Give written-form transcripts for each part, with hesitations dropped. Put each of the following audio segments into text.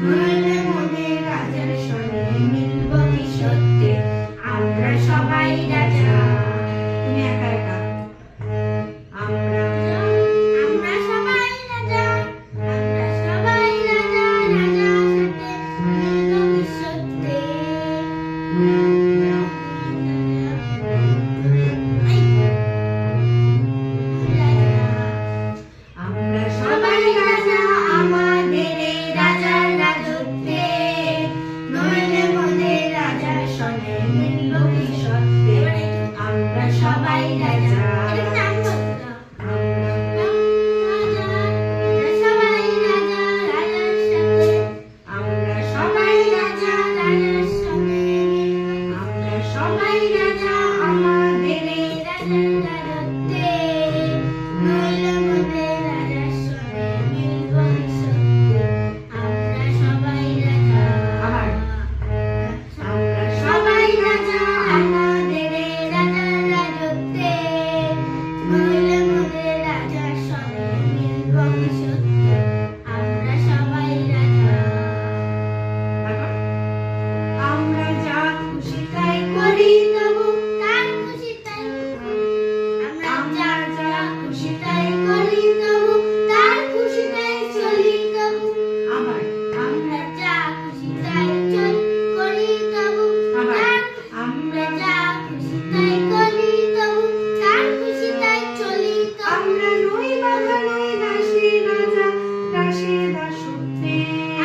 নইলে মোদের রাজার সনে মিলব কি সত্যি আমরা সবাই রাজা। তুমি একা একা। আমরা আমরা সবাই রাজা, আমরা সবাই রাজা, রাজার সাথে মিলব কি সত্যি। আমরা সবাই রাজা আমাদের এই রাজার রাজত্বে, নইলে মোদের রাজার সনে মিলব কি সত্যি আমরা সবাই রাজা। আমরা সবাই রাজা রাজার সাথে, আমরা সবাই রাজা আমাদের এই রাজার রাজত্বে, নইলে মোদের রাজার সনে মিলব কি সত্যি আমরা সবাই রাজা। আমরা সবাই রাজা আমাদের এই রাজার রাজত্বে, নইলে মোদের রাজার সনে মিলব কি সত্যি আমরা সবাই রাজা। আমরা যা খুশি তাই করি তবু তার খুশি তাই, আমরা যা খুশি তাই করি তবু তার খুশি তাই চলি তবু। আবার আমরা যা খুশি তাই করি তবু আমরা যা খুশি তাই করি তবু তার খুশি তাই চলি তবু। আমরা নই বাধা নই দাসী রাজা দাসের দাসত্বে,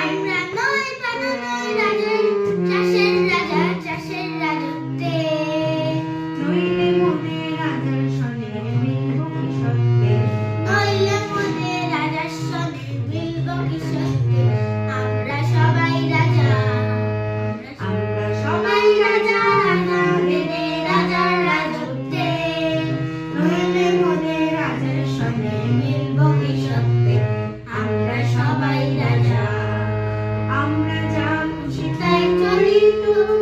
আমরা নই বাধা নই রাজা চাষের রাজা চাষের রাজত্বে, নইলে মোদের রাজার সনে মিলব কি সত্যি, নইলে মোদের রাজার সনে মিলব কি সত্যি আমরা সবাই রাজা। আমরা সবাই রাজা আমাদের এই রাজার রাজত্বে, নইলে মোদের রাজার সনে মিলব কি সত্যি আমরা সবাই রাজা। আমরা যা খুশি তাই করি তবু